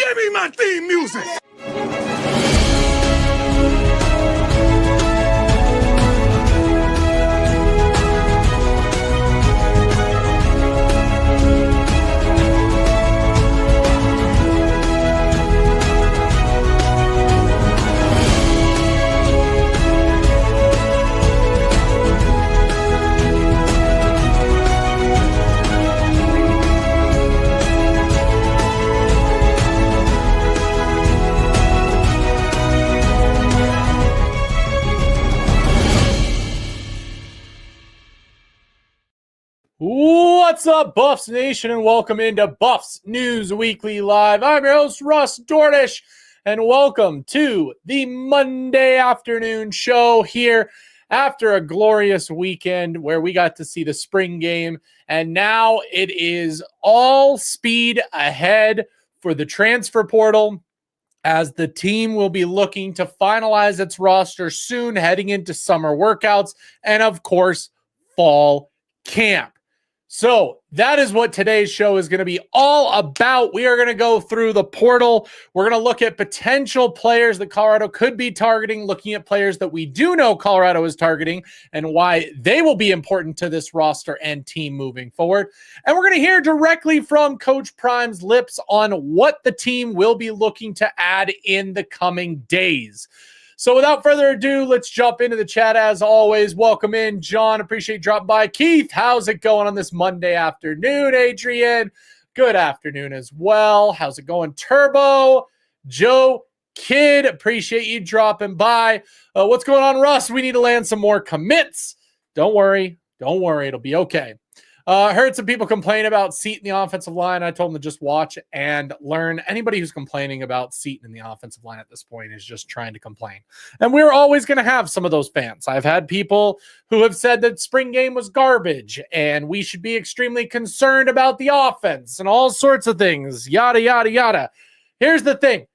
Give me my theme music. What's up, Buffs Nation, and welcome into Buffs News Weekly Live. I'm your host, Russ Dornish, and welcome to the Monday afternoon show here after a glorious weekend where we got to see the spring game, and now it is all speed ahead for the transfer portal as the team will be looking to finalize its roster soon, heading into summer workouts and, of course, fall camp. So that is what today's show is going to be all about. We are going to go through the portal. We're going to look at potential players that Colorado could be targeting, looking at players that we do know Colorado is targeting and why they will be important to this roster and team moving forward. And we're going to hear directly from Coach Prime's lips on what the team will be looking to add in the coming days. So without further ado, let's jump into the chat as always. Welcome in, John. Appreciate you dropping by. Keith, how's it going on this Monday afternoon? Adrian, good afternoon as well. How's it going, Turbo? Joe, Kid, appreciate you dropping by. What's going on, Russ? We need to land some more commits. Don't worry. It'll be okay. Heard some people complain about Seton in the offensive line. I told them to just watch and learn. Anybody who's complaining about Seton in the offensive line at this point is just trying to complain. And we're always going to have some of those fans. I've had people who have said that spring game was garbage and we should be extremely concerned about the offense and all sorts of things, yada, yada, yada. Here's the thing.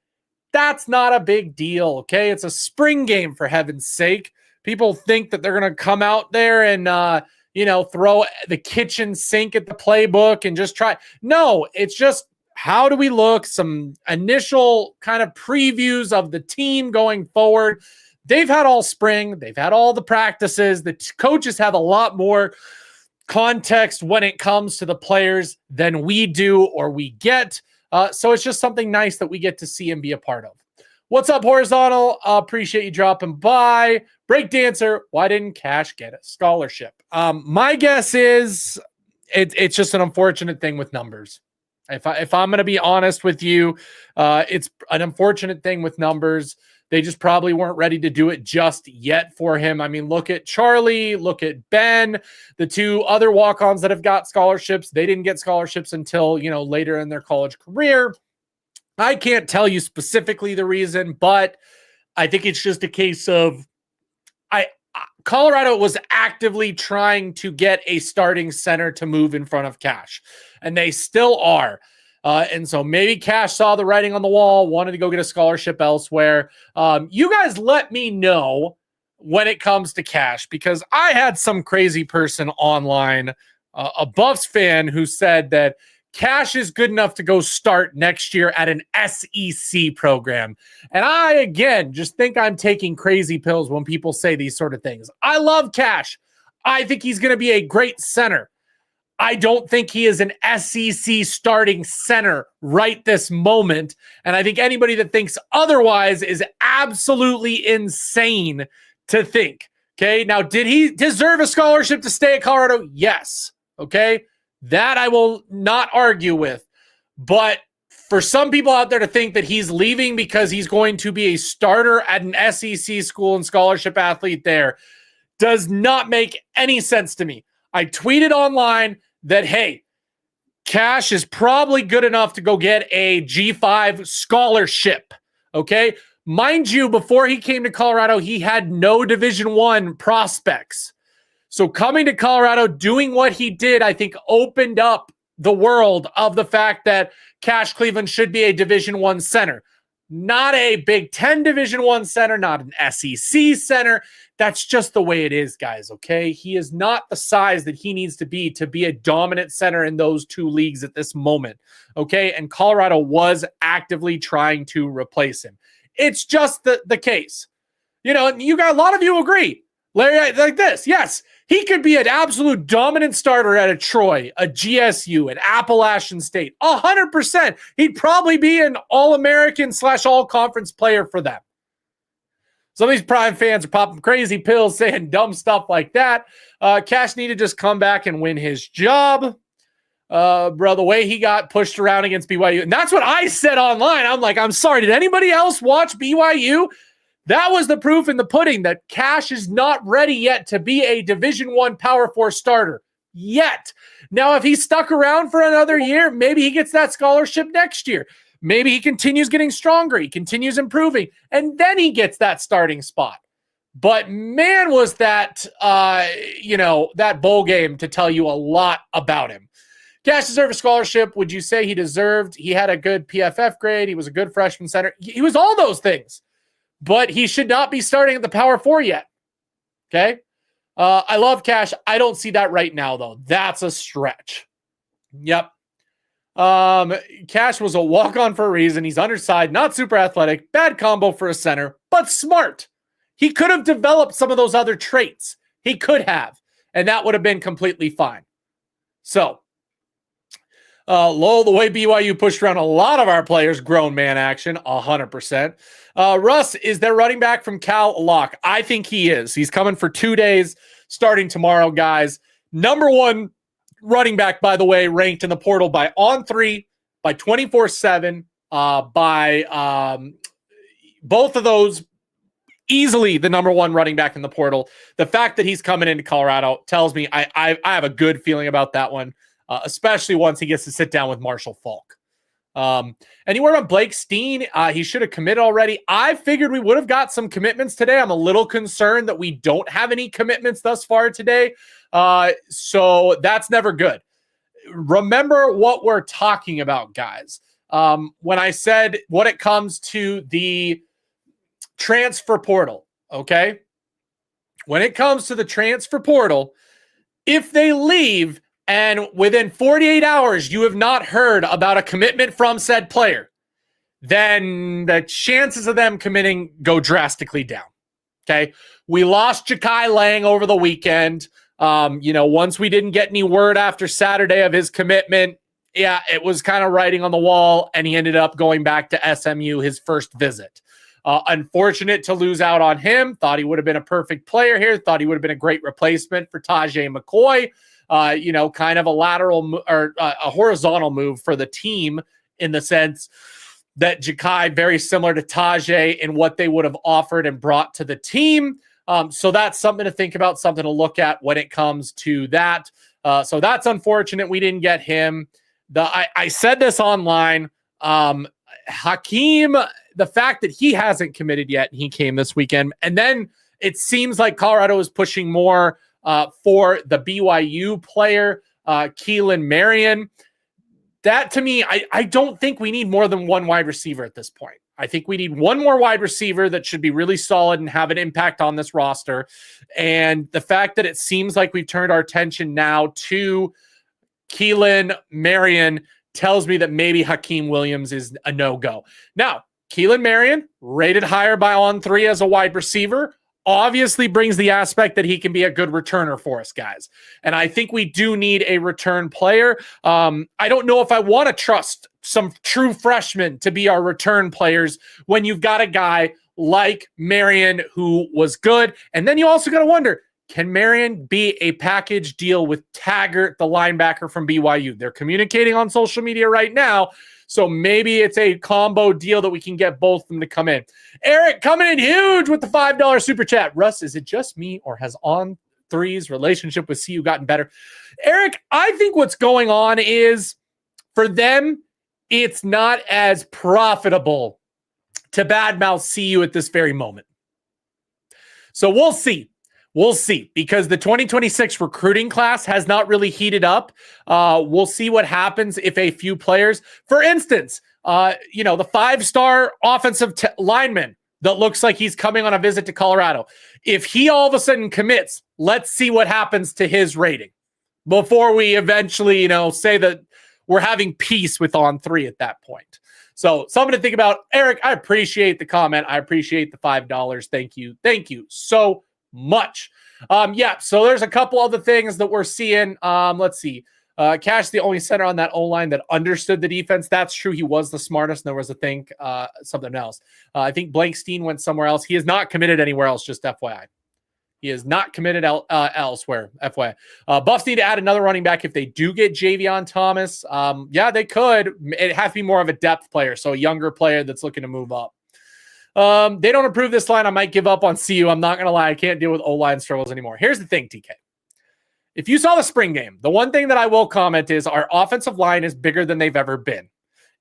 That's not a big deal, okay? It's a spring game, for heaven's sake. People think that they're going to come out there and, throw the kitchen sink at the playbook and just try. No, it's just how do we look, some initial kind of previews of the team going forward. They've had all spring. They've had all the practices. The coaches have a lot more context when it comes to the players than we do or we get. So it's just something nice that we get to see and be a part of. What's up, Horizontal? Appreciate you dropping by. Breakdancer, why didn't Cash get a scholarship? My guess is it's just an unfortunate thing with numbers. If I'm going to be honest with you, it's an unfortunate thing with numbers. They just probably weren't ready to do it just yet for him. I mean, look at Charlie, look at Ben, the two other walk-ons that have got scholarships. They didn't get scholarships until, later in their college career. I can't tell you specifically the reason, but I think it's just a case of Colorado was actively trying to get a starting center to move in front of Cash, and they still are. And so maybe Cash saw the writing on the wall, wanted to go get a scholarship elsewhere. You guys let me know when it comes to Cash, because I had some crazy person online, a Buffs fan, who said that Cash is good enough to go start next year at an SEC program. And I, again, just think I'm taking crazy pills when people say these sort of things. I love Cash. I think he's going to be a great center. I don't think he is an SEC starting center right this moment. And I think anybody that thinks otherwise is absolutely insane to think. Okay. Now, did he deserve a scholarship to stay at Colorado? Yes. Okay. That I will not argue with. But for some people out there to think that he's leaving because he's going to be a starter at an SEC school and scholarship athlete there does not make any sense to me. I tweeted online that, hey, Cash is probably good enough to go get a G5 scholarship. Okay. Mind you, before he came to Colorado, he had no Division I prospects. So coming to Colorado, doing what he did, I think opened up the world of the fact that Cash Cleveland should be a Division I center. not a Big Ten Division I center, not an SEC center. That's just the way it is, guys, okay? He is not the size that he needs to be a dominant center in those two leagues at this moment, okay? And Colorado was actively trying to replace him. It's just the case. You know, you got a lot of you agree. Larry, like this, yes, he could be an absolute dominant starter at a Troy, a GSU, an Appalachian State. 100%. He'd probably be an All-American / All-Conference player for them. Some of these Prime fans are popping crazy pills saying dumb stuff like that. Cash need to just come back and win his job. Bro, the way he got pushed around against BYU. And that's what I said online. I'm like, I'm sorry. Did anybody else watch BYU? That was the proof in the pudding that Cash is not ready yet to be a Division I Power 4 starter yet. Now, if he stuck around for another year, maybe he gets that scholarship next year. Maybe he continues getting stronger. He continues improving, and then he gets that starting spot. But man, was that, that bowl game to tell you a lot about him. Cash deserved a scholarship. Would you say he deserved? He had a good PFF grade. He was a good freshman center. He was all those things. But he should not be starting at the Power 4 yet. Okay? I love Cash. I don't see that right now, though. That's a stretch. Yep. Cash was a walk-on for a reason. He's undersized, not super athletic, bad combo for a center, but smart. He could have developed some of those other traits. He could have, and that would have been completely fine. So, Lowell, the way BYU pushed around a lot of our players, grown man action, 100%. Russ, is their running back from Cal a lock? I think he is. He's coming for 2 days, starting tomorrow, guys. Number one running back, by the way, ranked in the portal by On3, by 24/7, by both of those, easily the number one running back in the portal. The fact that he's coming into Colorado tells me I have a good feeling about that one. Especially once he gets to sit down with Marshall Faulk. Any word on Blake Steen? He should have committed already. I figured we would have got some commitments today. I'm a little concerned that we don't have any commitments thus far today. So that's never good. Remember what we're talking about, guys. When I said when it comes to the transfer portal, okay? When it comes to the transfer portal, if they leave and within 48 hours, you have not heard about a commitment from said player, then the chances of them committing go drastically down. Okay. We lost Ja'Kai Lang over the weekend. Once we didn't get any word after Saturday of his commitment, yeah, it was kind of writing on the wall, and he ended up going back to SMU his first visit. Unfortunate to lose out on him. Thought he would have been a perfect player here. Thought he would have been a great replacement for Tajay McCoy. Kind of a lateral or a horizontal move for the team in the sense that Ja'Kai, very similar to Tajay in what they would have offered and brought to the team. So that's something to think about, something to look at when it comes to that. So that's unfortunate we didn't get him. I said this online. Hakeem, the fact that he hasn't committed yet, and he came this weekend, and then it seems like Colorado is pushing more for the BYU player, Keelan Marion. That, to me, I don't think we need more than one wide receiver at this point. I think we need one more wide receiver that should be really solid and have an impact on this roster. And the fact that it seems like we've turned our attention now to Keelan Marion tells me that maybe Hakeem Williams is a no-go. Now, Keelan Marion, rated higher by On3 as a wide receiver, obviously brings the aspect that he can be a good returner for us, guys. And I think we do need a return player. I don't know if I want to trust some true freshmen to be our return players when you've got a guy like Marion who was good. And then you also got to wonder, can Marion be a package deal with Taggart, the linebacker from BYU? They're communicating on social media right now. So maybe it's a combo deal that we can get both of them to come in. Eric coming in huge with the $5 super chat. Russ, is it just me or has On3's relationship with CU gotten better? Eric, I think what's going on is for them, it's not as profitable to badmouth CU at this very moment. So we'll see. We'll see, because the 2026 recruiting class has not really heated up. We'll see what happens if a few players, for instance, the 5-star offensive lineman that looks like he's coming on a visit to Colorado. If he all of a sudden commits, let's see what happens to his rating before we eventually, say that we're having peace with on 3 at that point. So something to think about. Eric, I appreciate the comment. I appreciate the $5. Thank you. Thank you so much. So there's a couple other things that we're seeing. Let's see. Cash, the only center on that O-line that understood the defense. That's true. He was the smartest. And there was something else. I think Blankstein went somewhere else. He is not committed anywhere else, just FYI. He is not committed elsewhere, FYI. Buffs need to add another running back if they do get Javion Thomas. They could. It has to be more of a depth player, so a younger player that's looking to move up. They don't improve this line, I might give up on CU. I'm not going to lie. I can't deal with O-line struggles anymore. Here's the thing, TK. If you saw the spring game, the one thing that I will comment is our offensive line is bigger than they've ever been,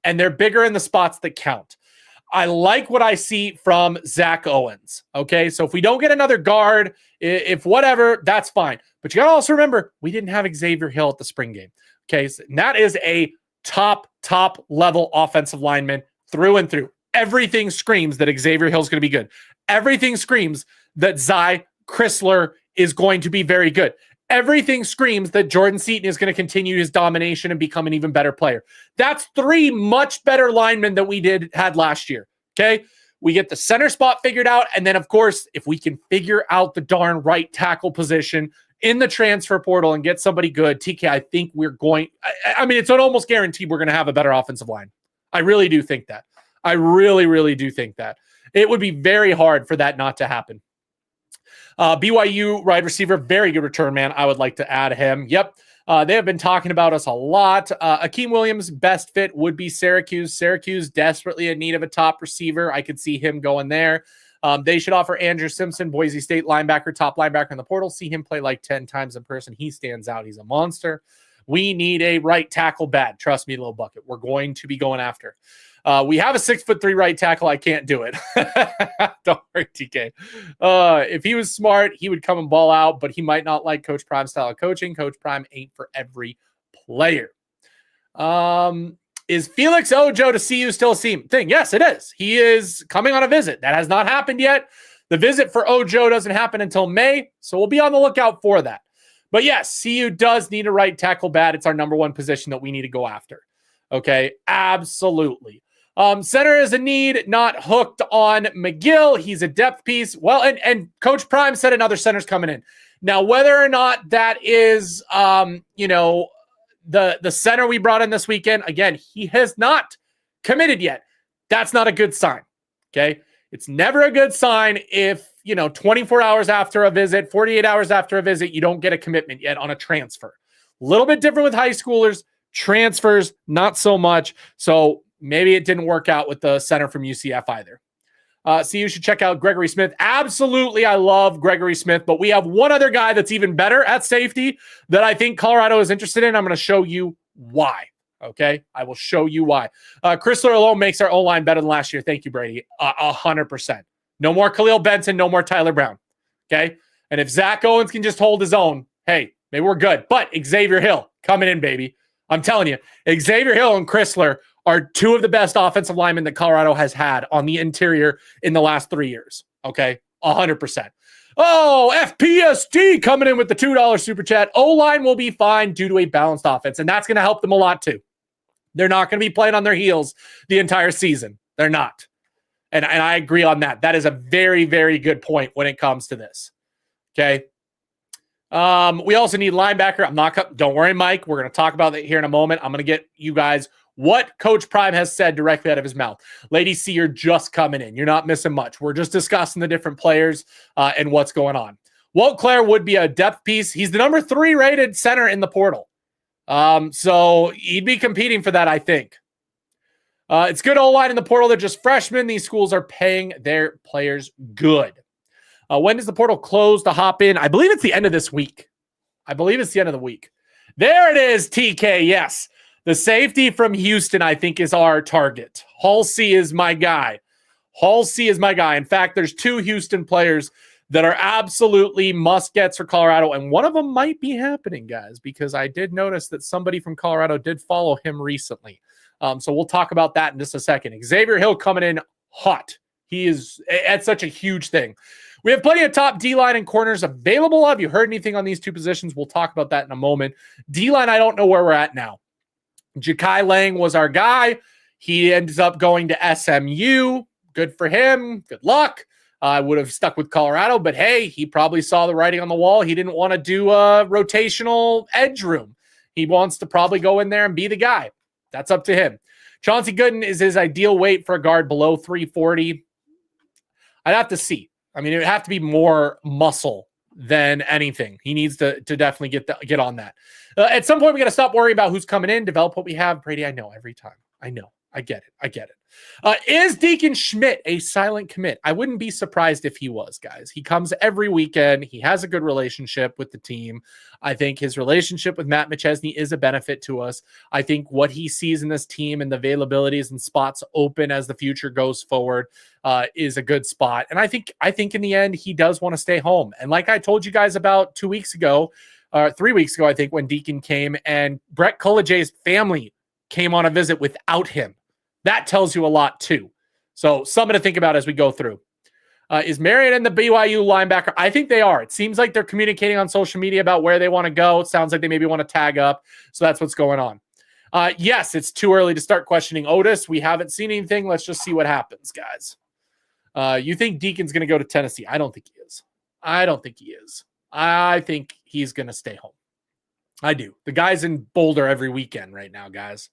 and they're bigger in the spots that count. I like what I see from Zach Owens. Okay, so if we don't get another guard, if whatever, that's fine. But you got to also remember, we didn't have Xavier Hill at the spring game. Okay, so that is a top level offensive lineman through and through. Everything screams that Xavier Hill is going to be good. Everything screams that Zy Chrysler is going to be very good. Everything screams that Jordan Seaton is going to continue his domination and become an even better player. That's 3 much better linemen that we had last year. Okay. We get the center spot figured out. And then, of course, if we can figure out the darn right tackle position in the transfer portal and get somebody good, TK, I think we're going, it's an almost guarantee we're going to have a better offensive line. I really do think that. I really, really do think that. It would be very hard for that not to happen. BYU wide receiver, very good return, man. I would like to add him. Yep. They have been talking about us a lot. Akeem Williams' best fit would be Syracuse. Syracuse desperately in need of a top receiver. I could see him going there. They should offer Andrew Simpson, Boise State linebacker, top linebacker in the portal. See him play like 10 times in person. He stands out. He's a monster. We need a right tackle bad. Trust me, little bucket. We're going to be going after. We have a 6'3" right tackle. I can't do it. Don't worry, TK. If he was smart, he would come and ball out, but he might not like Coach Prime's style of coaching. Coach Prime ain't for every player. Is Felix Ojo to CU still a thing? Yes, it is. He is coming on a visit. That has not happened yet. The visit for Ojo doesn't happen until May, so we'll be on the lookout for that. But yes, CU does need a right tackle bad. It's our number one position that we need to go after. Okay, absolutely. Center is a need, not hooked on McGill. He's a depth piece. Well, and Coach Prime said another center's coming in. Now, whether or not that is, the center we brought in this weekend, again, he has not committed yet. That's not a good sign. Okay. It's never a good sign if, 24 hours after a visit, 48 hours after a visit, you don't get a commitment yet on a transfer. A little bit different with high schoolers. Transfers, not so much. So maybe it didn't work out with the center from UCF either. So you should check out Gregory Smith. Absolutely, I love Gregory Smith, but we have one other guy that's even better at safety that I think Colorado is interested in. I'm going to show you why. Okay, I will show you why. Chrysler alone makes our O-line better than last year. Thank you, Brady. 100%. No more Khalil Benson, no more Tyler Brown. Okay, and if Zach Owens can just hold his own, hey, maybe we're good. But Xavier Hill coming in, baby. I'm telling you, Xavier Hill and Chrysler are 2 of the best offensive linemen that Colorado has had on the interior in the last 3 years. Okay, 100%. Oh, FPST coming in with the $2 super chat. O-line will be fine due to a balanced offense, and that's going to help them a lot too. They're not going to be playing on their heels the entire season. They're not. And I agree on that. That is a very, very good point when it comes to this. Okay. We also need linebacker. Don't worry, Mike. We're going to talk about that here in a moment. I'm going to get you guys what Coach Prime has said directly out of his mouth. Lady C, you're just coming in. You're not missing much. We're just discussing the different players and what's going on. Walt Clare would be a depth piece. He's the number 3 rated center in the portal. So he'd be competing for that, I think. It's good O-line in the portal. They're just freshmen. These schools are paying their players good. When does the portal close to hop in? I believe it's the end of this week. There it is, TK. Yes. The safety from Houston, I think, is our target. Halsey is my guy. In fact, there's 2 Houston players that are absolutely must-gets for Colorado, and one of them might be happening, guys, because I did notice that somebody from Colorado did follow him recently. So we'll talk about that in just a second. Xavier Hill coming in hot. That's such a huge thing. We have plenty of top D-line and corners available. Have you heard anything on these two positions? We'll talk about that in a moment. D-line, I don't know where we're at now. Ja'Kai Lang was our guy. He ends up going to SMU. Good for him. Good luck. I would have stuck with Colorado, but hey, he probably saw the writing on the wall. He didn't want to do a rotational edge room. He wants to probably go in there and be the guy. That's up to him. Chauncey Gooden is his ideal weight for a guard below 340. I'd have to see. I mean, it would have to be more muscle than anything. He needs to definitely get on that. At some point, we got to stop worrying about who's coming in, develop what we have. Brady, I know every time. I know. I get it. Is Deacon Schmidt a silent commit? I wouldn't be surprised if he was, guys. He comes every weekend. He has a good relationship with the team. I think his relationship with Matt McChesney is a benefit to us. I think what he sees in this team and the availabilities and spots open as the future goes forward is a good spot. And I think in the end, he does want to stay home. And like I told you guys about 2 weeks ago, 3 weeks ago, I think, when Deacon came and Brett Kullajay's family came on a visit without him. That tells you a lot too. So something to think about as we go through. Is Marion and the BYU linebacker? I think they are. It seems like they're communicating on social media about where they want to go. It sounds like they maybe want to tag up. So that's what's going on. Yes, it's too early to start questioning Otis. We haven't seen anything. Let's just see what happens, guys. You think Deacon's going to go to Tennessee? I don't think he is. I think he's going to stay home. I do. The guy's in Boulder every weekend right now, guys.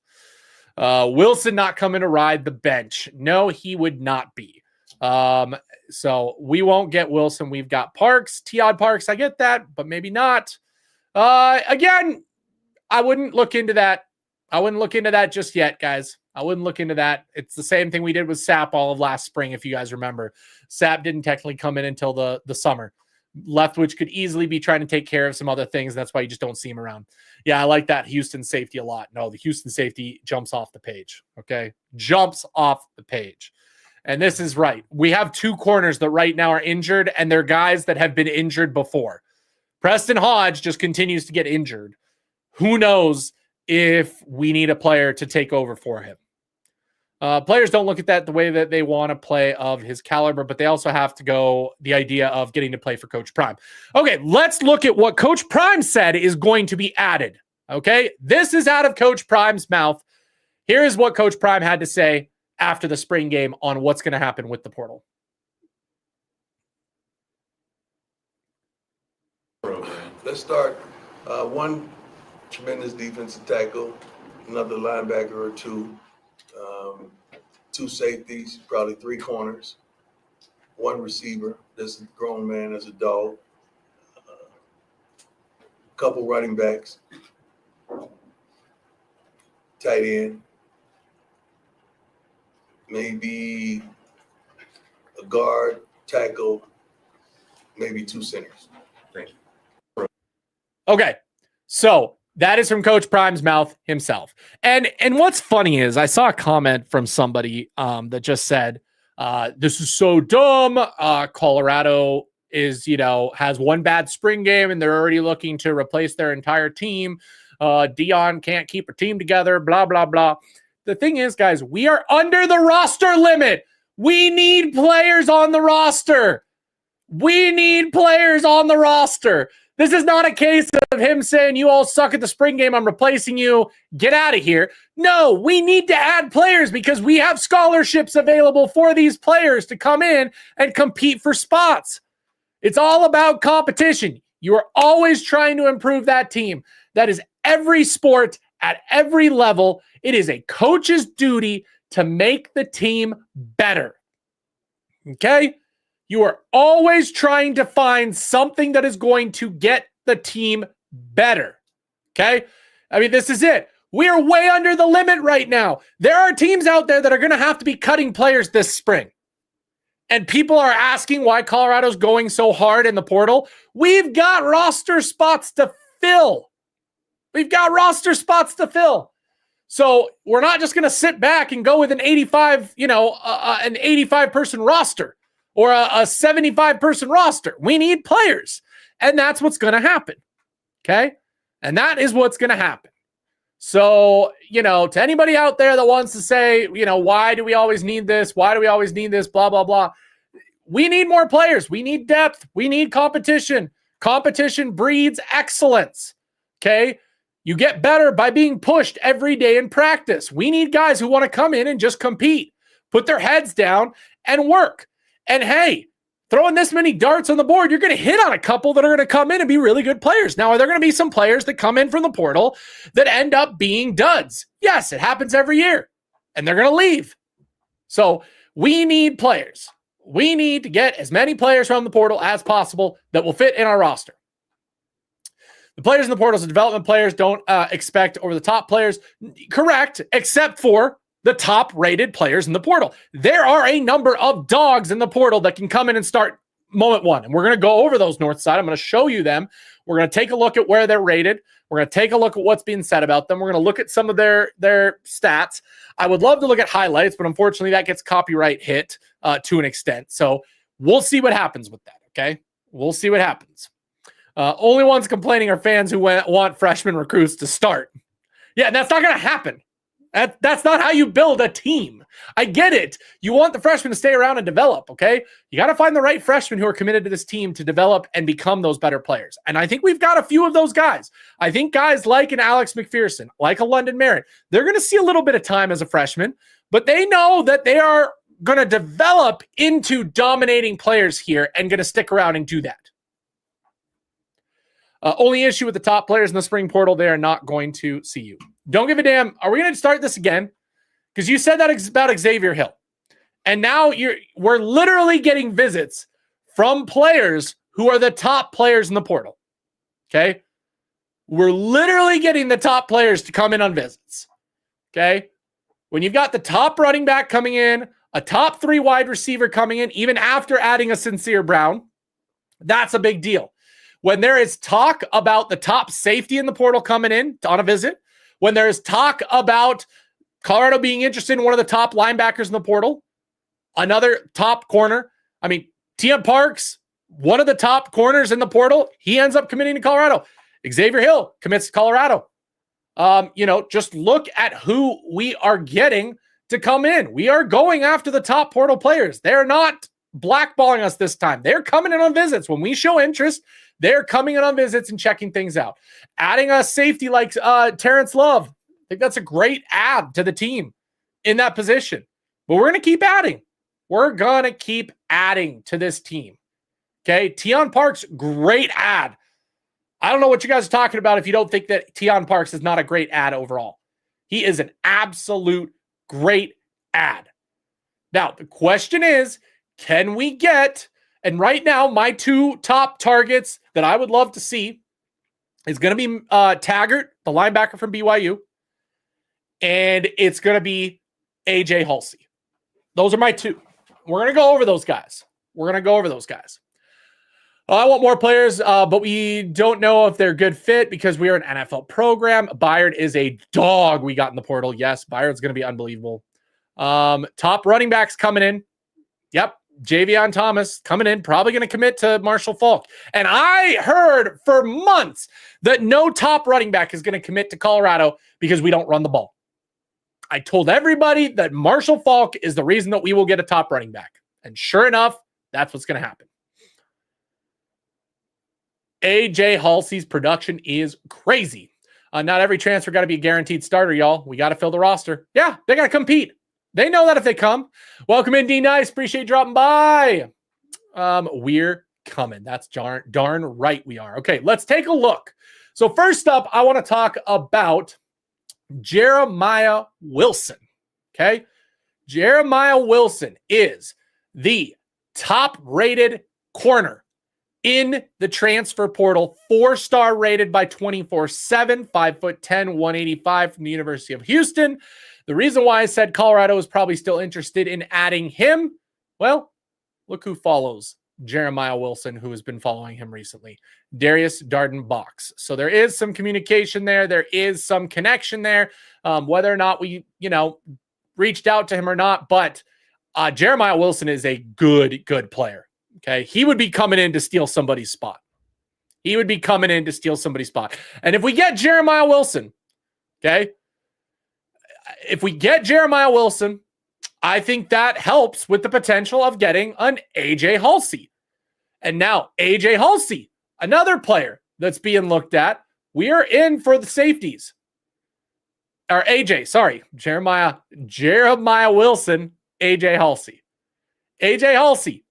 Wilson not coming to ride the bench. No, he would not be. So we won't get Wilson. We've got Parks, Teod Parks. I get that, but maybe not. Again, I wouldn't look into that. I wouldn't look into that just yet, guys. I wouldn't look into that. It's the same thing we did with Sapp all of last spring, if you guys remember. Sapp didn't technically come in until the summer. Leftwich could easily be trying to take care of some other things. That's why you just don't see him around. Yeah, I like that Houston safety a lot. No, the Houston safety jumps off the page. Okay. Jumps off the page. And this is right. We have two corners that right now are injured, and they're guys that have been injured before. Preston Hodge just continues to get injured. Who knows if we need a player to take over for him? Players don't look at that the way that they want to play of his caliber, but they also have to go the idea of getting to play for Coach Prime. Okay, let's look at what Coach Prime said is going to be added. Okay, this is out of Coach Prime's mouth. Here is what Coach Prime had to say after the spring game on what's going to happen with the portal. Let's start. One tremendous defensive tackle, another linebacker or two. Two safeties, probably three corners, one receiver that's a grown man, as a dog, couple running backs, tight end, maybe a guard, tackle, maybe two centers. Thank you. Okay, so that is from Coach Prime's mouth himself. And what's funny is I saw a comment from somebody that just said, this is so dumb. Colorado is, has one bad spring game and they're already looking to replace their entire team. Deion can't keep a team together, blah, blah, blah. The thing is, guys, we are under the roster limit. We need players on the roster. This is not a case of him saying, you all suck at the spring game, I'm replacing you, get out of here. No, we need to add players because we have scholarships available for these players to come in and compete for spots. It's all about competition. You are always trying to improve that team. That is every sport at every level. It is a coach's duty to make the team better. Okay? You are always trying to find something that is going to get the team better. Okay? I mean, this is it. We are way under the limit right now. There are teams out there that are going to have to be cutting players this spring. And people are asking why Colorado's going so hard in the portal. We've got roster spots to fill. So we're not just going to sit back and go with an 85, an 85 person roster. Or a 75-person roster. We need players. And that's what's going to happen. Okay? And that is what's going to happen. So, to anybody out there that wants to say, why do we always need this? Why do we always need this? Blah, blah, blah. We need more players. We need depth. We need competition. Competition breeds excellence. Okay. You get better by being pushed every day in practice. We need guys who want to come in and just compete, put their heads down and work. And hey, throwing this many darts on the board, you're going to hit on a couple that are going to come in and be really good players. Now, are there going to be some players that come in from the portal that end up being duds? Yes, it happens every year. And they're going to leave. So we need players. We need to get as many players from the portal as possible that will fit in our roster. The players in the portal, so development players, don't expect over-the-top players. Correct, except for the top-rated players in the portal. There are a number of dogs in the portal that can come in and start moment one. And we're going to go over those north side. I'm going to show you them. We're going to take a look at where they're rated. We're going to take a look at what's being said about them. We're going to look at some of their stats. I would love to look at highlights, but unfortunately that gets copyright hit to an extent. So we'll see what happens with that, okay? We'll see what happens. Only ones complaining are fans who want freshman recruits to start. Yeah, that's not going to happen. That's not how you build a team. I get it. You want the freshmen to stay around and develop, okay? You got to find the right freshmen who are committed to this team to develop and become those better players. And I think we've got a few of those guys. I think guys like an Alex McPherson, like a London Merritt, they're going to see a little bit of time as a freshman, but they know that they are going to develop into dominating players here and going to stick around and do that. Only issue with the top players in the spring portal, they are not going to see you. Don't give a damn. Are we going to start this again? Because you said that about Xavier Hill. And now we're literally getting visits from players who are the top players in the portal. Okay? We're literally getting the top players to come in on visits. Okay? When you've got the top running back coming in, a top 3 wide receiver coming in, even after adding a Sincere Brown, that's a big deal. When there is talk about the top safety in the portal coming in on a visit, when there is talk about Colorado being interested in one of the top linebackers in the portal, another top corner. I mean, Deion Parks, one of the top corners in the portal, he ends up committing to Colorado. Xavier Hill commits to Colorado. Just look at who we are getting to come in. We are going after the top portal players. They're not blackballing us this time. They're coming in on visits. When we show interest, they're coming in on visits and checking things out. Adding a safety like Terrence Love, I think that's a great add to the team in that position. But we're going to keep adding. We're going to keep adding to this team. Okay, Deion Parks, great add. I don't know what you guys are talking about if you don't think that Deion Parks is not a great add overall. He is an absolute great add. Now, the question is, can we get... And right now, my 2 top targets that I would love to see is going to be Taggart, the linebacker from BYU, and it's going to be AJ Halsey. Those are my 2. We're going to go over those guys. I want more players, but we don't know if they're a good fit because we are an NFL program. Byard is a dog we got in the portal. Yes, Byard's going to be unbelievable. Top running backs coming in. Yep. Javion Thomas coming in, probably going to commit to Marshall Faulk. And I heard for months that no top running back is going to commit to Colorado because we don't run the ball. I told everybody that Marshall Faulk is the reason that we will get a top running back. And sure enough, that's what's going to happen. AJ Halsey's production is crazy. Not every transfer got to be a guaranteed starter, y'all. We got to fill the roster. Yeah, they got to compete. They know that if they come. Welcome in, D Nice. Appreciate you dropping by. We're coming. That's darn right we are. Okay, let's take a look. So first up, I want to talk about Jeremiah Wilson. Okay, Jeremiah Wilson is the top-rated corner in the transfer portal, 4-star rated by 24/7, 5'10", 185 from the University of Houston. The reason why I said Colorado is probably still interested in adding him, well, look who follows Jeremiah Wilson, who has been following him recently. Darius Darden-Box. So there is some communication there. There is some connection there. Whether or not we, reached out to him or not, but Jeremiah Wilson is a good player. Okay. He would be coming in to steal somebody's spot. And if we get Jeremiah Wilson, Okay. If we get Jeremiah Wilson, I think that helps with the potential of getting an AJ Halsey. And now AJ Halsey, another player that's being looked at. We are in for the safeties. Or AJ, sorry, Jeremiah Wilson, AJ Halsey. AJ Halsey,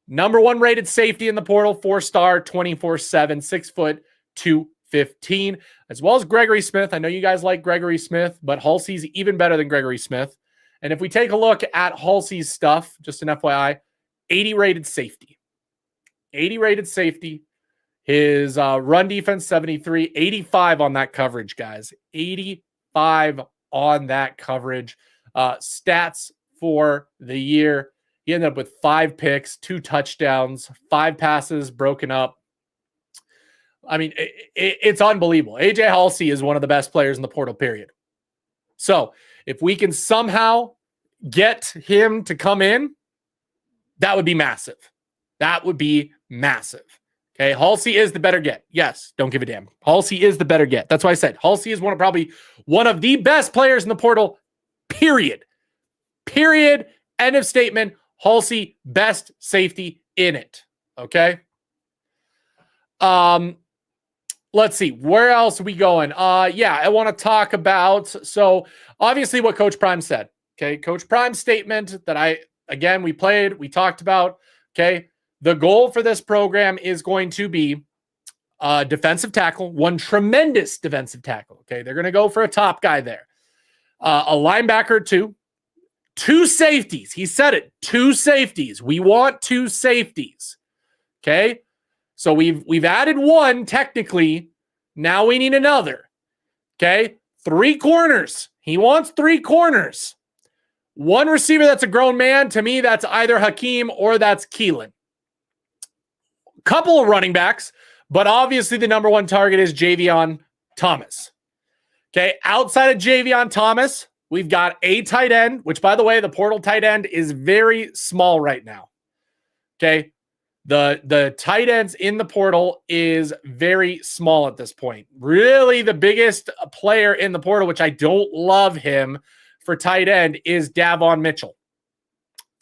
number 1 rated safety in the portal, 4-star, 24/7, 6 foot, 215, as well as Gregory Smith. I know you guys like Gregory Smith, but Halsey's even better than Gregory Smith. And if we take a look at Halsey's stuff, just an FYI, 80 rated safety. 80 rated safety. His run defense, 73, 85 on that coverage, guys. 85 on that coverage. Stats for the year. He ended up with 5 picks, 2 touchdowns, 5 passes broken up. I mean, it's unbelievable. AJ Halsey is one of the best players in the portal, period. So if we can somehow get him to come in, that would be massive. That would be massive. Okay, Halsey is the better get. Yes, don't give a damn. Halsey is the better get. That's why I said Halsey is probably one of the best players in the portal, period. Period. End of statement. Halsey, best safety in it. Okay. Let's see. Where else are we going? Yeah, I want to talk about, so obviously what Coach Prime said. Okay, Coach Prime's statement that we talked about. Okay. The goal for this program is going to be defensive tackle, one tremendous defensive tackle. Okay, they're going to go for a top guy there. A linebacker, 2 safeties. He said it, 2 safeties. We want 2 safeties. Okay, so we've added 1 technically. Now we need another. Okay, 3 corners. He wants 3 corners. 1 receiver that's a grown man. To me, that's either Hakeem or that's Keelan. Couple of running backs, but obviously the number 1 target is Javion Thomas. Okay, outside of Javion Thomas, we've got a tight end, which, by the way, the portal tight end is very small right now. Okay, the tight ends in the portal is very small at this point. Really, the biggest player in the portal, which I don't love him for tight end, is Davon Mitchell.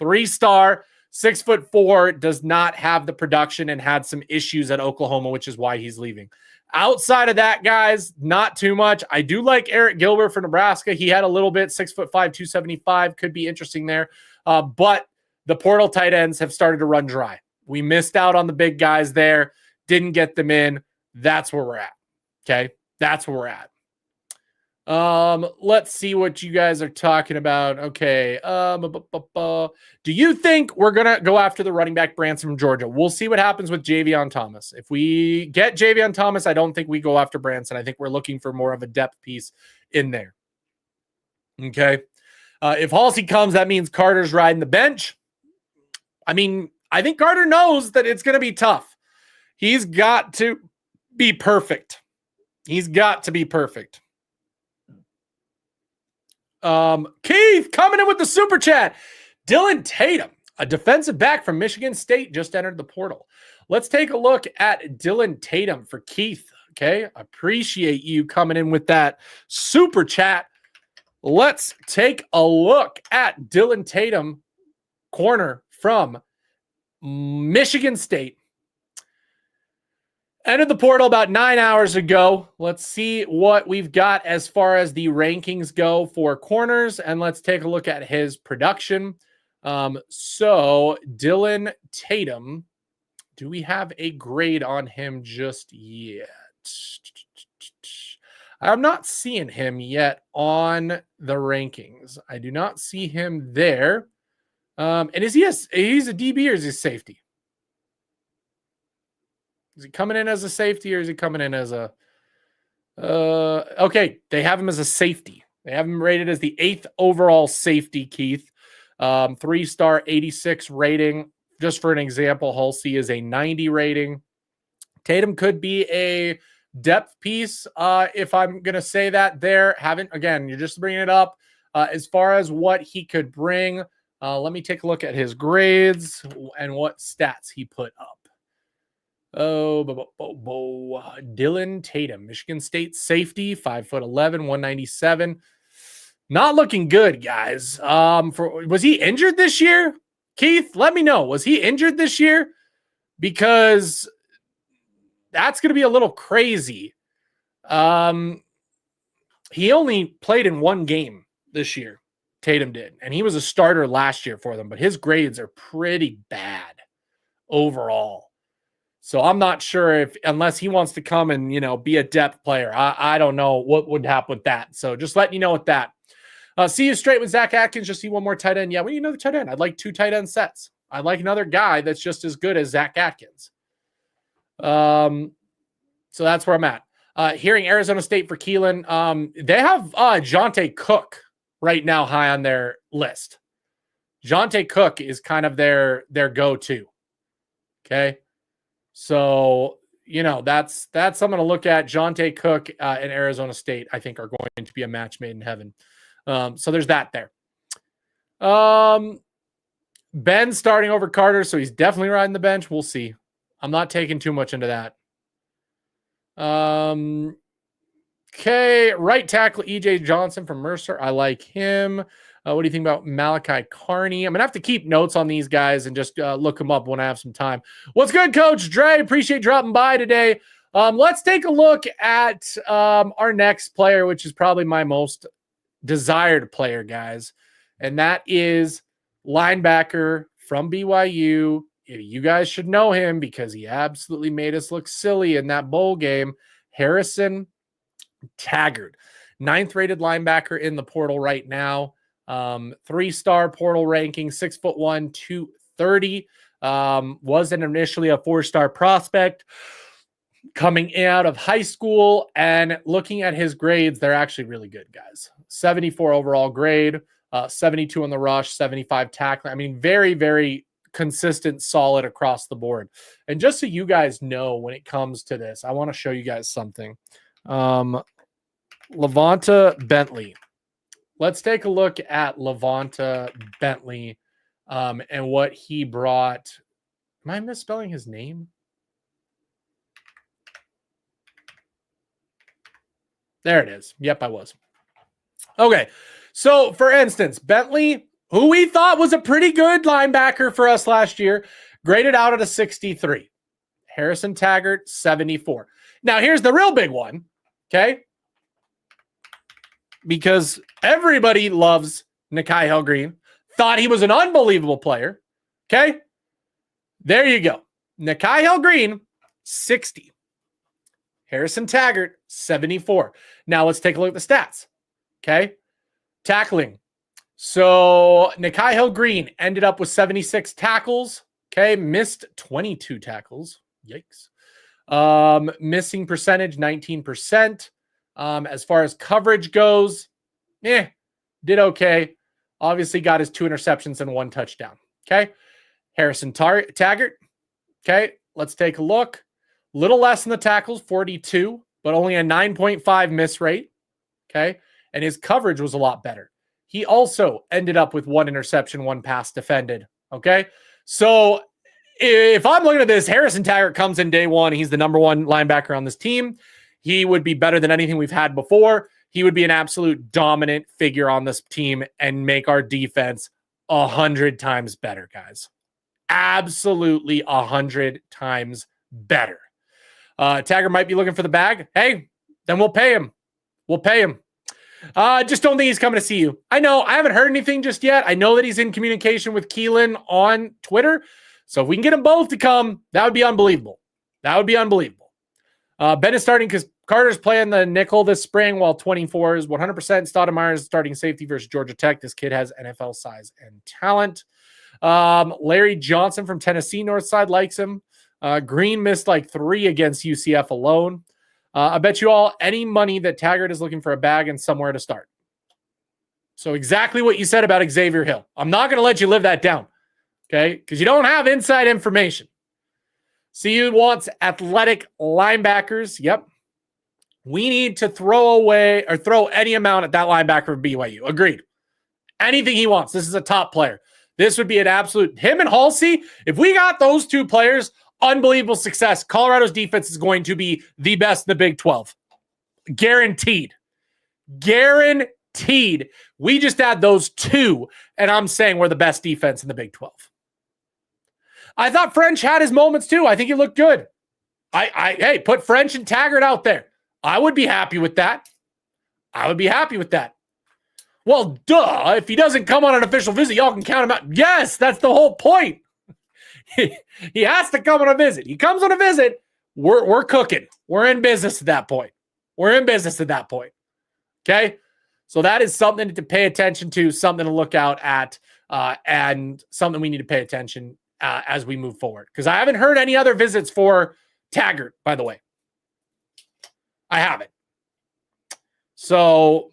3-star. 6'4", does not have the production and had some issues at Oklahoma, which is why he's leaving. Outside of that, guys, not too much. I do like Eric Gilbert for Nebraska. He had a little bit, 6'5", 275, could be interesting there. But the portal tight ends have started to run dry. We missed out on the big guys there, didn't get them in. That's where we're at. Okay, that's where we're at. Let's see what you guys are talking about. Okay. Do you think we're going to go after the running back Branson from Georgia? We'll see what happens with Javion Thomas. If we get Javion Thomas, I don't think we go after Branson. I think we're looking for more of a depth piece in there. Okay. If Halsey comes, that means Carter's riding the bench. I mean, I think Carter knows that it's going to be tough. He's got to be perfect. He's got to be perfect. Keith coming in with the super chat. Dylan Tatum, a defensive back from Michigan State, just entered the portal. Let's take a look at Dylan Tatum for Keith. Okay, appreciate you coming in with that super chat. Let's take a look at Dylan Tatum, corner from Michigan State. Entered the portal about 9 hours ago. Let's see what we've got as far as the rankings go for corners, and let's take a look at his production. So Dylan Tatum, do we have a grade on him just yet? I'm not seeing him yet on the rankings. I do not see him there. And he's a DB or is he safety? Is he coming in as a safety or is he coming in as a... okay, they have him as a safety. They have him rated as the 8th overall safety, Keith. 3-star, 86 rating. Just for an example, Halsey is a 90 rating. Tatum could be a depth piece, if I'm going to say that there. Again, you're just bringing it up. As far as what he could bring, let me take a look at his grades and what stats he put up. Dylan Tatum, Michigan State safety, 5'11", 197. Not looking good, guys. Was he injured this year? Keith, let me know. Was he injured this year? Because that's going to be a little crazy. He only played in one game this year. Tatum did, and he was a starter last year for them, but his grades are pretty bad overall. So I'm not sure unless he wants to come and, be a depth player. I don't know what would happen with that. So just letting you know with that. See you straight with Zach Atkins. Just see one more tight end. Yeah, we need another tight end. I'd like 2 tight end sets. I'd like another guy that's just as good as Zach Atkins. So that's where I'm at. Hearing Arizona State for Keelan. They have Jonte Cook right now high on their list. Jonte Cook is kind of their go-to. Okay. So, that's something to look at. Jonte Cook and Arizona State, I think, are going to be a match made in heaven. So there's that there. Ben starting over Carter, so he's definitely riding the bench. We'll see. I'm not taking too much into that. Okay, right tackle EJ Johnson from Mercer. I like him. What do you think about Malachi Carney? I'm going to have to keep notes on these guys and just look them up when I have some time. What's good, Coach Dre? Appreciate dropping by today. Let's take a look at our next player, which is probably my most desired player, guys. And that is linebacker from BYU. You guys should know him because he absolutely made us look silly in that bowl game. Harrison Taggart, 9th rated linebacker in the portal right now. 3-star portal ranking, 6'1", 230. Wasn't initially a 4-star prospect coming out of high school, and looking at his grades, they're actually really good, guys. 74 overall grade, 72 on the rush, 75 tackling. I mean, very, very consistent, solid across the board. And just so you guys know, when it comes to this, I want to show you guys something. Levonta Bentley. Let's take a look at Levonta Bentley and what he brought. Am I misspelling his name? There it is. Yep, I was. Okay. So, for instance, Bentley, who we thought was a pretty good linebacker for us last year, graded out at a 63. Harrison Taggart, 74. Now, here's the real big one, okay? Because everybody loves Nikhai Hill-Green. Thought he was an unbelievable player. Okay? There you go. Nikhai Hill-Green, 60. Harrison Taggart, 74. Now let's take a look at the stats. Okay? Tackling. So Nikhai Hill-Green ended up with 76 tackles. Okay? Missed 22 tackles. Yikes. Missing percentage, 19%. As far as coverage goes, did okay. Obviously got his 2 interceptions and 1 touchdown. Okay. Harrison Taggart. Okay. Let's take a look. Little less in the tackles, 42, but only a 9.5 miss rate. Okay. And his coverage was a lot better. He also ended up with 1 interception, 1 pass defended. Okay. So if I'm looking at this, Harrison Taggart comes in day one. He's the number 1 linebacker on this team. He would be better than anything we've had before. He would be an absolute dominant figure on this team and make our defense 100 times better, guys. Absolutely 100 times better. Taggart might be looking for the bag. Hey, then we'll pay him. Just don't think he's coming to see you. I know. I haven't heard anything just yet. I know that he's in communication with Keelan on Twitter. So if we can get them both to come, that would be unbelievable. Ben is starting because Carter's playing the nickel this spring, while 24 is 100%. Stoudemire is starting safety versus Georgia Tech. This kid has NFL size and talent. Larry Johnson from Tennessee Northside likes him. Green missed like 3 against UCF alone. I bet you all any money that Taggart is looking for a bag and somewhere to start. So exactly what you said about Xavier Hill. I'm not going to let you live that down, okay? Because you don't have inside information. CU wants athletic linebackers. Yep. We need to throw any amount at that linebacker for BYU. Agreed. Anything he wants. This is a top player. This would be an absolute, him and Halsey, if we got those 2 players, unbelievable success. Colorado's defense is going to be the best in the Big 12. Guaranteed. Guaranteed. We just add those two, and I'm saying we're the best defense in the Big 12. I thought French had his moments too. I think he looked good. Hey, put French and Taggart out there. I would be happy with that. I would be happy with that. Well, duh. If he doesn't come on an official visit, y'all can count him out. Yes, that's the whole point. He has to come on a visit. He comes on a visit, we're cooking. We're in business at that point. We're in business at that point. Okay? So that is something to pay attention to, something to look out at, and something we need to pay attention as we move forward. Because I haven't heard any other visits for Taggart, by the way. I haven't. So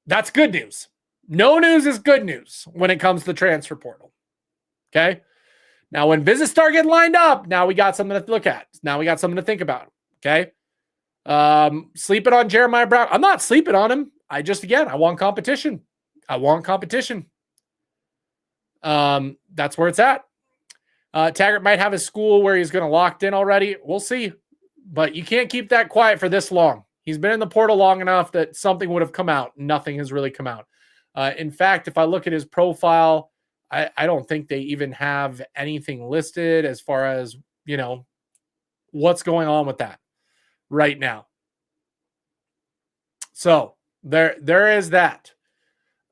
that's good news. No news is good news when it comes to the transfer portal. Okay? Now, when visits start getting lined up, now we got something to look at. Now we got something to think about. Okay? Sleeping on Jeremiah Brown. I'm not sleeping on him. I want competition. I want competition. That's where it's at. Taggart might have a school where he's going to locked in already. We'll see. But you can't keep that quiet for this long. He's been in the portal long enough that something would have come out. Nothing has really come out. In fact, if I look at his profile, I don't think they even have anything listed as far as, what's going on with that right now. So there is that.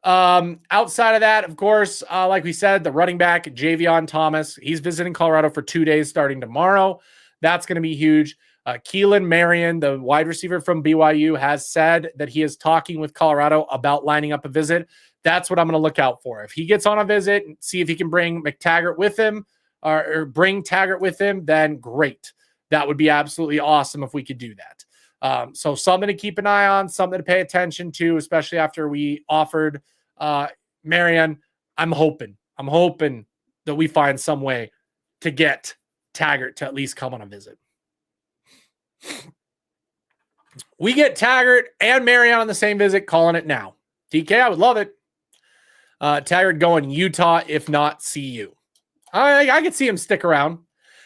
Outside of that, of course, like we said, the running back, Javion Thomas, he's visiting Colorado for 2 days starting tomorrow. That's going to be huge. Keelan Marion, the wide receiver from BYU, has said that he is talking with Colorado about lining up a visit. That's what I'm going to look out for. If he gets on a visit and see if he can bring McTaggart with him or bring Taggart with him, then great. That would be absolutely awesome if we could do that. So something to keep an eye on, something to pay attention to, especially after we offered Marion. I'm hoping that we find some way to get Taggart to at least come on a visit. We get Taggart and Marion on the same visit, calling it now. TK, I would love it. Taggart going Utah, if not CU. I could see him stick around.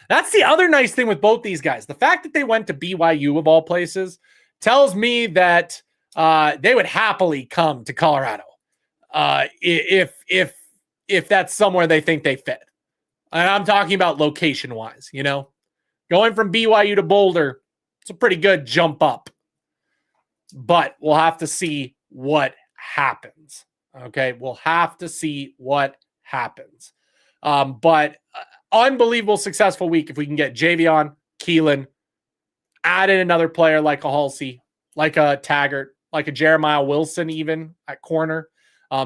That's the other nice thing with both these guys. The fact that they went to BYU of all places tells me that they would happily come to Colorado if that's somewhere they think they fit. And I'm talking about location-wise, Going from BYU to Boulder, it's a pretty good jump up. But we'll have to see what happens. Okay, we'll have to see what happens. But unbelievable successful week if we can get Javion, Keelan, add in another player like a Halsey, like a Taggart, like a Jeremiah Wilson even at corner.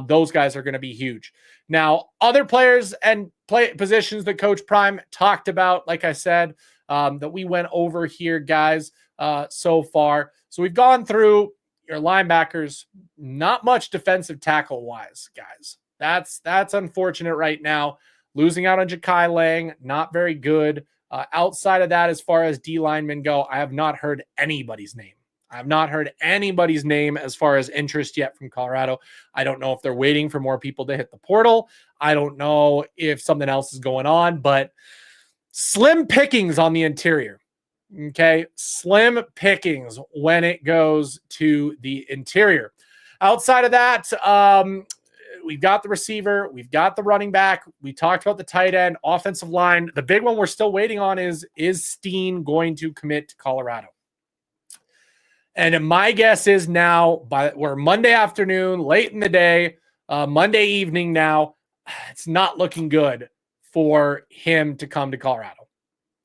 Those guys are going to be huge. Now, other players and positions that Coach Prime talked about, like I said, that we went over here, guys, so far. So we've gone through your linebackers, not much defensive tackle-wise, guys. That's unfortunate right now. Losing out on Ja'Kai Lang, not very good. Outside of that, as far as D linemen go, I have not heard anybody's name. I have not heard anybody's name as far as interest yet from Colorado. I don't know if they're waiting for more people to hit the portal. I don't know if something else is going on, but slim pickings on the interior. Okay, slim pickings when it goes to the interior. Outside of that, we've got the receiver, we've got the running back, we talked about the tight end, offensive line. The big one we're still waiting on is Steen going to commit to Colorado? And my guess is now, we're Monday afternoon, late in the day, Monday evening now, it's not looking good for him to come to Colorado.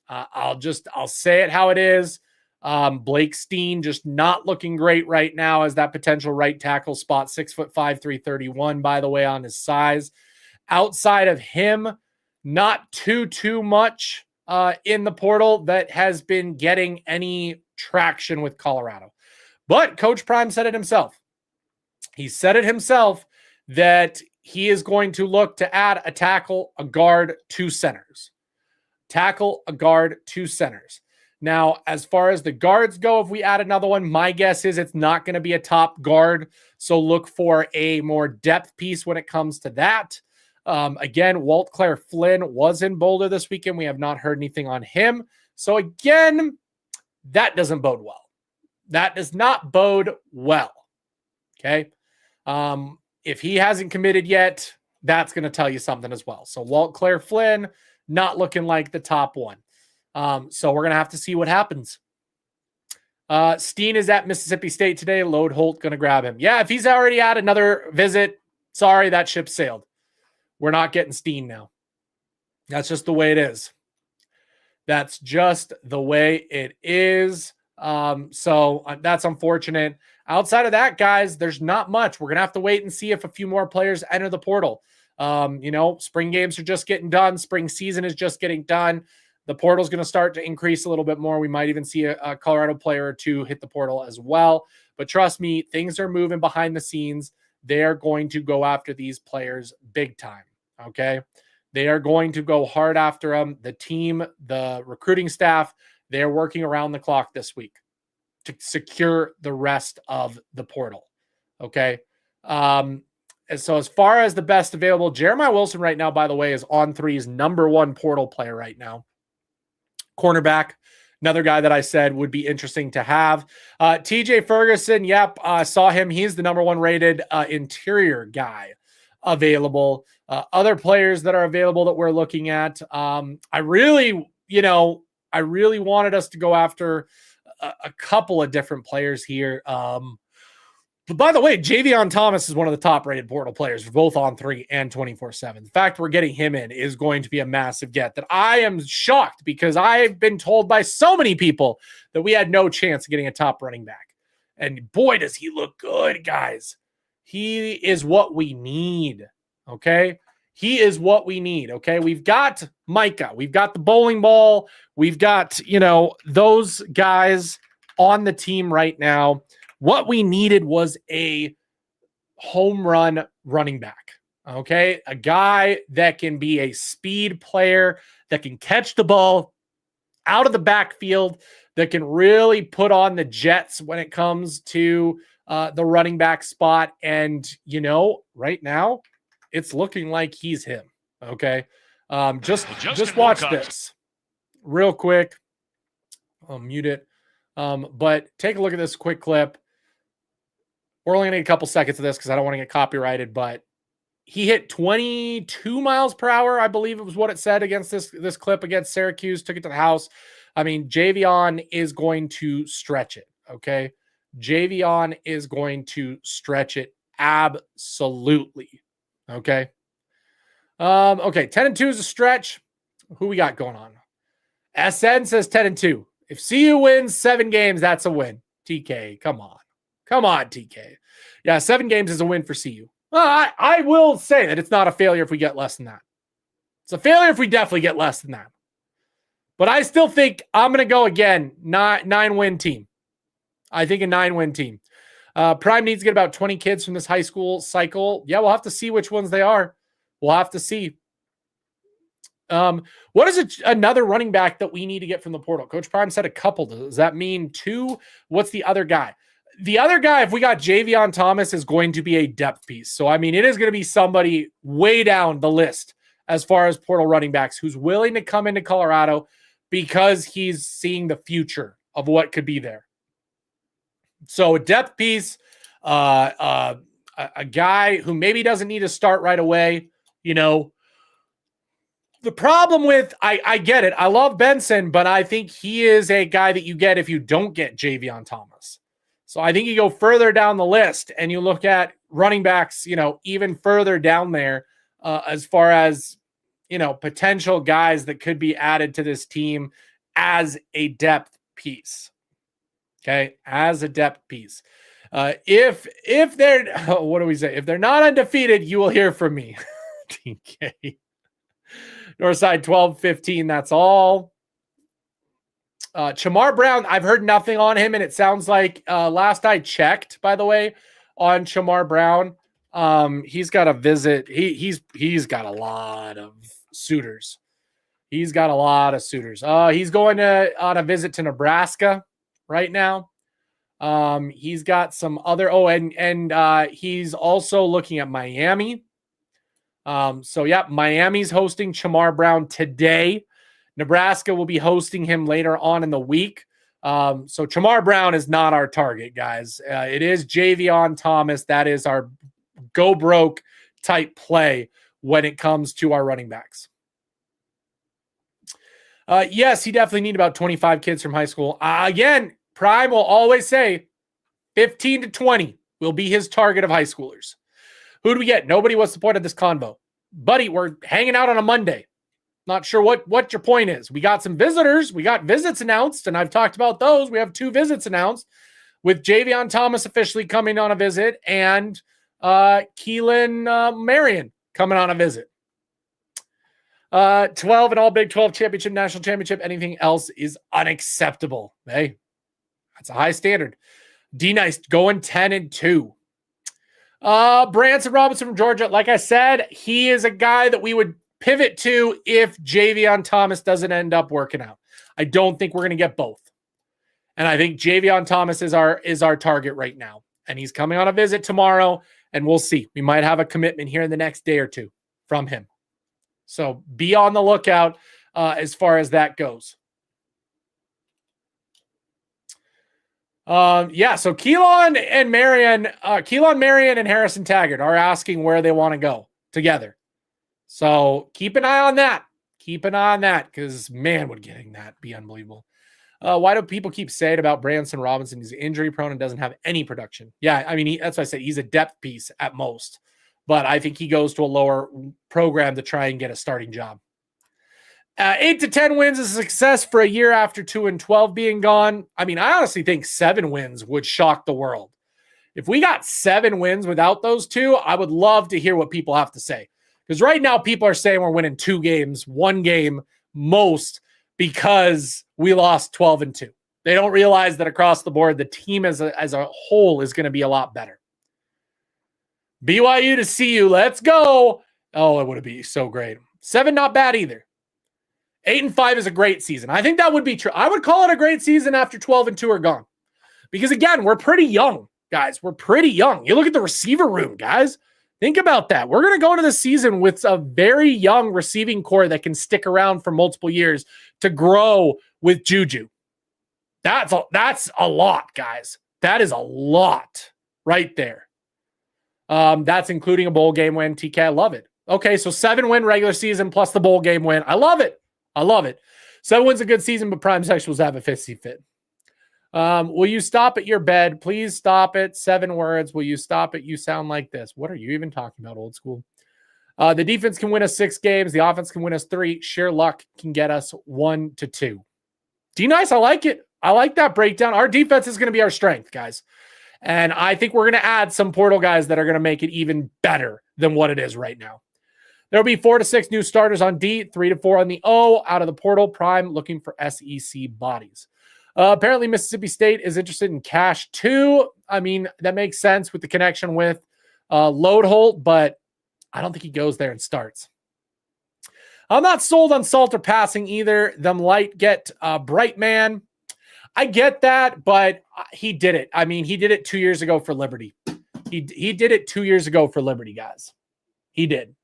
I'll say it how it is. Blake Steen just not looking great right now as that potential right tackle spot, 6'5", 331, by the way, on his size. Outside of him, not too much in the portal that has been getting any traction with Colorado. But Coach Prime said it himself. He said it himself that he is going to look to add a tackle, a guard, 2 centers. Tackle, a guard, 2 centers. Now, as far as the guards go, if we add another one, my guess is it's not going to be a top guard. So look for a more depth piece when it comes to that. Again, Walt Claire Flynn was in Boulder this weekend. We have not heard anything on him. So again, that doesn't bode well. That does not bode well. Okay. If he hasn't committed yet, that's going to tell you something as well. So Walt Claire Flynn, not looking like the top one. So we're going to have to see what happens. Steen is at Mississippi State today. Lode Holt going to grab him. Yeah, if he's already had another visit, sorry, that ship sailed. We're not getting Steen now. That's just the way it is. That's just the way it is. So that's unfortunate. Outside of that, guys, there's not much. We're going to have to wait and see if a few more players enter the portal. Spring games are just getting done. Spring season is just getting done. The portal is going to start to increase a little bit more. We might even see a Colorado player or two hit the portal as well. But trust me, things are moving behind the scenes. They're going to go after these players big time. Okay. They are going to go hard after them. The team, the recruiting staff, they're working around the clock this week to secure the rest of the portal. Okay. And so as far as the best available, Jeremiah Wilson right now, by the way, is On3's #1 portal player right now. Cornerback, another guy that I said would be interesting to have. TJ Ferguson, yep, saw him. He's the #1 rated interior guy available. Other players that are available that we're looking at. I really wanted us to go after a couple of different players here. But by the way, Javion Thomas is one of the top rated portal players for both On3 and 24/7. The fact we're getting him in is going to be a massive get that I am shocked because I've been told by so many people that we had no chance of getting a top running back. And boy, does he look good, guys. He is what we need. Okay. He is what we need. Okay. We've got Micah. We've got the bowling ball. We've got, those guys on the team right now. What we needed was a home run running back. Okay. A guy that can be a speed player, that can catch the ball out of the backfield, that can really put on the Jets when it comes to the running back spot. And, right now it's looking like he's him. Okay. Just watch this real quick. I'll mute it. But take a look at this quick clip. We're only going to need a couple seconds of this because I don't want to get copyrighted, but he hit 22 miles per hour, I believe it was what it said against this clip against Syracuse, took it to the house. I mean, Javion is going to stretch it, okay? Javion is going to stretch it absolutely, okay? Okay, 10-2 is a stretch. Who we got going on? SN says 10-2. If CU wins 7 games, that's a win. TK, come on. Come on, TK. Yeah, 7 games is a win for CU. Well, I will say that it's not a failure if we get less than that. It's a failure if we definitely get less than that. But I still think I'm going to go again, 9-win team. I think a 9-win team. Prime needs to get about 20 kids from this high school cycle. Yeah, we'll have to see which ones they are. We'll have to see. What is another running back that we need to get from the portal? Coach Prime said a couple. Does that mean 2? What's the other guy? The other guy, if we got Javion Thomas, is going to be a depth piece. So, I mean, it is going to be somebody way down the list as far as portal running backs who's willing to come into Colorado because he's seeing the future of what could be there. So, a depth piece, a guy who maybe doesn't need to start right away, The problem with, I get it. I love Benson, but I think he is a guy that you get if you don't get Javion Thomas. So I think you go further down the list and you look at running backs, even further down there as far as, potential guys that could be added to this team as a depth piece. Okay. As a depth piece. If they're, what do we say? If they're not undefeated, you will hear from me. TK. Northside 12-15. That's all. Chamar Brown, I've heard nothing on him, and it sounds like last I checked, by the way, on Chamar Brown, he's got a visit. He's got a lot of suitors. He's got a lot of suitors. He's going on a visit to Nebraska right now. He's got some other. And he's also looking at Miami. So yeah, Miami's hosting Chamar Brown today. Nebraska will be hosting him later on in the week. So Chamar Brown is not our target, guys. It is Javion Thomas. That is our go broke type play when it comes to our running backs. Yes, he definitely need about 25 kids from high school. Again, Prime will always say 15 to 20 will be his target of high schoolers. Who do we get? Nobody was the point of this convo. Buddy, we're hanging out on a Monday. Not sure what your point is. We got some visitors. We got visits announced, and I've talked about those. We have 2 visits announced with Javion Thomas officially coming on a visit and Keelan Marion coming on a visit. 12 and all Big 12 championship, national championship. Anything else is unacceptable. Hey, that's a high standard. D-Nice going 10-2. Branson Robinson from Georgia. Like I said, he is a guy that we would pivot to if Javion Thomas doesn't end up working out. I don't think we're going to get both. And I think Javion Thomas is our target right now. And he's coming on a visit tomorrow, and we'll see. We might have a commitment here in the next day or two from him. So be on the lookout as far as that goes. So Keelan Marion and Harrison Taggart are asking where they want to go together. So keep an eye on that. Keep an eye on that because, man, would getting that be unbelievable. Why do people keep saying about Branson Robinson? He's injury prone and doesn't have any production. Yeah, I mean, that's why I say he's a depth piece at most. But I think he goes to a lower program to try and get a starting job. 8 to 10 wins is a success for a year after 2-12 being gone. I mean, I honestly think 7 wins would shock the world. If we got 7 wins without those 2, I would love to hear what people have to say. Because right now people are saying we're winning 2 games, 1 game most because we lost 12-2. They don't realize that across the board, the team as a whole is going to be a lot better. BYU to CU, let's go. Oh, it would be so great. 7, not bad either. 8-5 is a great season. I think that would be true. I would call it a great season after 12-2 are gone. Because again, we're pretty young, guys. We're pretty young. You look at the receiver room, guys. Think about that. We're going to go into the season with a very young receiving core that can stick around for multiple years to grow with Juju. That's a lot, guys. That is a lot right there. That's including a bowl game win. TK, I love it. Okay, so 7-win regular season plus the bowl game win. I love it. I love it. 7 wins a good season, but Prime Sexuals have a 50 fit. Will you stop at your bed? Please stop it. 7 words. Will you stop it? You sound like this. What are you even talking about, old school? The defense can win us 6 games. The offense can win us 3. Sheer luck can get us 1-2. D-Nice, I like it. I like that breakdown. Our defense is going to be our strength, guys. And I think we're going to add some portal guys that are going to make it even better than what it is right now. There'll be 4 to 6 new starters on D, 3 to 4 on the O. Out of the portal, Prime looking for SEC bodies. Apparently, Mississippi State is interested in Cash too. I mean, that makes sense with the connection with Load Holt, but I don't think he goes there and starts. I'm not sold on Salter passing either. Them light get bright man. I get that, but he did it. I mean, he did it 2 years ago for Liberty. He did it 2 years ago for Liberty, guys. He did.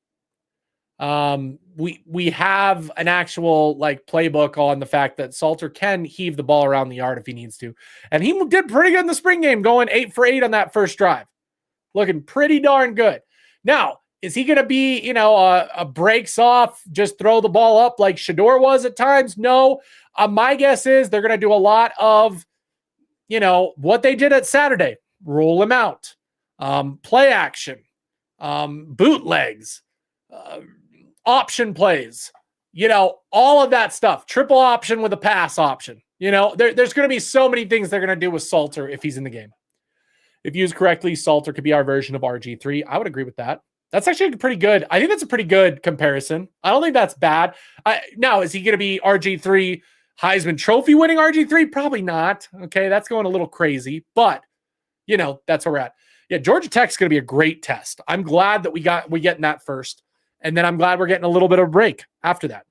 We have an actual playbook on the fact that Salter can heave the ball around the yard if he needs to. And he did pretty good in the spring game, going 8 for 8 on that first drive. Looking pretty darn good. Now, is he going to be, a breaks off, just throw the ball up like Shador was at times? No. My guess is they're going to do a lot of, what they did at Saturday. Roll him out. Play action. Bootlegs. Option plays, all of that stuff. Triple option with a pass option. There's going to be so many things they're going to do with Salter if he's in the game. If used correctly, Salter could be our version of RG3. I would agree with that. That's actually pretty good. I think that's a pretty good comparison. I don't think that's bad. Now, is he going to be RG3 Heisman Trophy winning RG3? Probably not. Okay, that's going a little crazy, but that's where we're at. Yeah, Georgia Tech's going to be a great test. I'm glad that we get in that first. And then I'm glad we're getting a little bit of a break after that.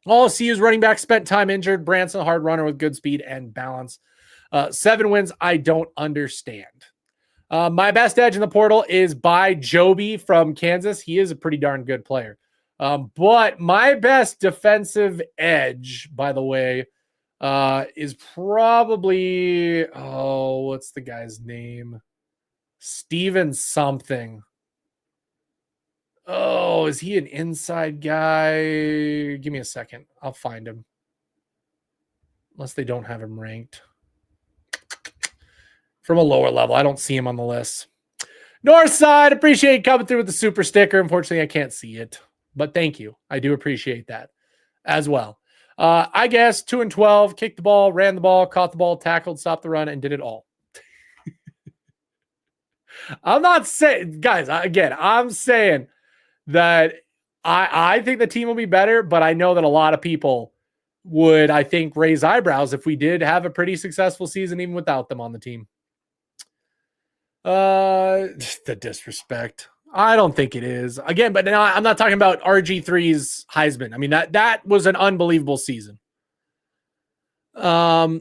All of CU's running back spent time injured. Branson, hard runner with good speed and balance. 7 wins, I don't understand. My best edge in the portal is by Joby from Kansas. He is a pretty darn good player. But my best defensive edge, by the way, is probably, what's the guy's name? Steven something. Oh, is he an inside guy? Give me a second. I'll find him. Unless they don't have him ranked. From a lower level. I don't see him on the list. Northside, appreciate you coming through with the super sticker. Unfortunately, I can't see it. But thank you. I do appreciate that as well. I guess 2 and 12, kicked the ball, ran the ball, caught the ball, tackled, stopped the run, and did it all. I'm not saying, guys, I'm saying that I think the team will be better, but I know that a lot of people would, I think, raise eyebrows if we did have a pretty successful season even without them on the team. The disrespect. I don't think it is. Again, but now I'm not talking about RG3's Heisman. I mean, that was an unbelievable season. I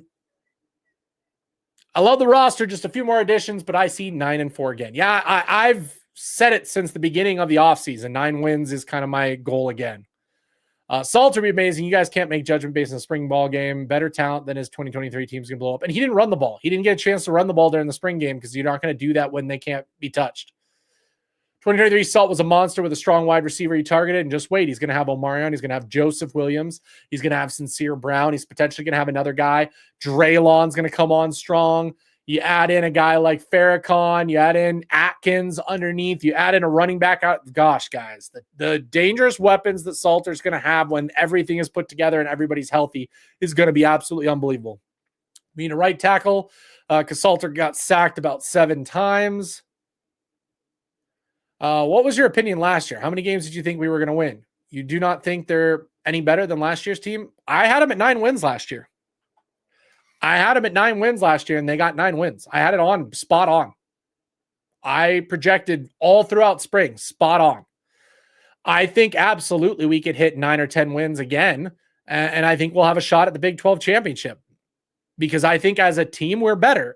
love the roster, just a few more additions, but I see 9 and 4 again. Yeah, I've said it since the beginning of the offseason. 9 wins is kind of my goal again. Salter would be amazing. You guys can't make judgment based on a spring ball game. Better talent than his 2023 team's going to blow up. And he didn't run the ball. He didn't get a chance to run the ball during the spring game because you're not going to do that when they can't be touched. 2023 Salt was a monster with a strong wide receiver he targeted. And just wait, he's going to have Omarion. He's going to have Joseph Williams. He's going to have Sincere Brown. He's potentially going to have another guy. Draylon's going to come on strong. You add in a guy like Farrakhan. You add in Atkins underneath. You add in a running back out. Gosh, guys, the dangerous weapons that Salter's going to have when everything is put together and everybody's healthy is going to be absolutely unbelievable. We need a right tackle because Salter got sacked about 7 times. What was your opinion last year? How many games did you think we were going to win? You do not think they're any better than last year's team? I had them at 9 wins last year. And they got 9 wins. I had it on, spot on. I projected all throughout spring, spot on. I think absolutely we could hit 9 or 10 wins again, and I think we'll have a shot at the Big 12 championship because I think as a team, we're better.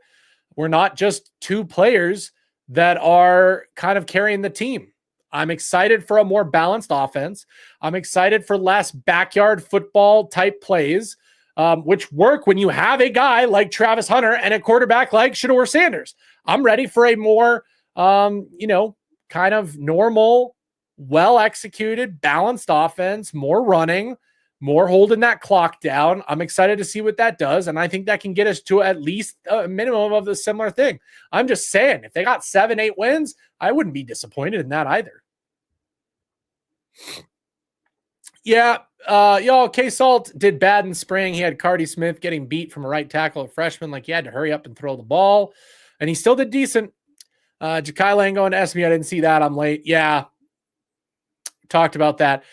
We're not just 2 players that are kind of carrying the team. I'm excited for a more balanced offense. I'm excited for less backyard football type plays. Which work when you have a guy like Travis Hunter and a quarterback like Shedeur Sanders. I'm ready for a more, kind of normal, well-executed, balanced offense, more running, more holding that clock down. I'm excited to see what that does, and I think that can get us to at least a minimum of the similar thing. I'm just saying, if they got 7, 8 wins, I wouldn't be disappointed in that either. Yeah, K-Salt did bad in spring. He had Cardi Smith getting beat from a right tackle, a freshman, like he had to hurry up and throw the ball, and he still did decent. Ja'Kai Lang going to SMU, I didn't see that. I'm late. Yeah, talked about that.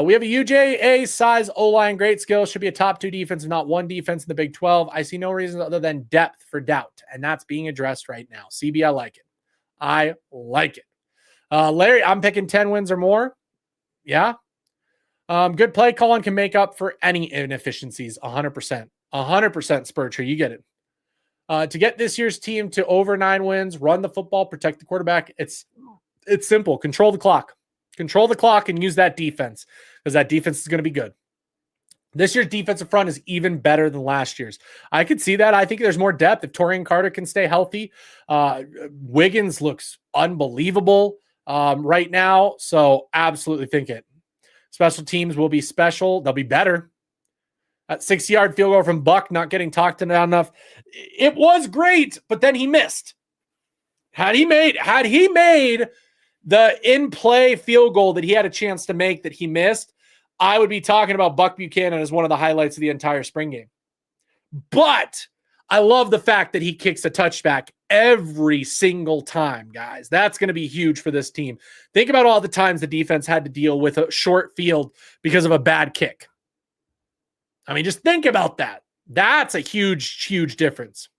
We have a UJA size O-line, great skill, should be a top 2 defense and not 1 defense in the Big 12. I see no reason other than depth for doubt, and that's being addressed right now. CB, I like it. I like it. Larry, I'm picking 10 wins or more. Yeah. Good play calling can make up for any inefficiencies. 100%. 100% Spurtree. You get it. To get this year's team to over 9 wins, run the football, protect the quarterback. It's simple. Control the clock. Control the clock and use that defense because that defense is going to be good. This year's defensive front is even better than last year's. I could see that. I think there's more depth if Torian Carter can stay healthy. Wiggins looks unbelievable right now. So absolutely think it. Special teams will be special. They'll be better. That 6-yard field goal from Buck not getting talked about enough. It was great, but then he missed. Had he made the in-play field goal that he had a chance to make that he missed, I would be talking about Buck Buchanan as one of the highlights of the entire spring game. But I love the fact that he kicks a touchback every single time, guys. That's going to be huge for this team. Think about all the times the defense had to deal with a short field because of a bad kick. I mean, just think about that. That's a huge, huge difference.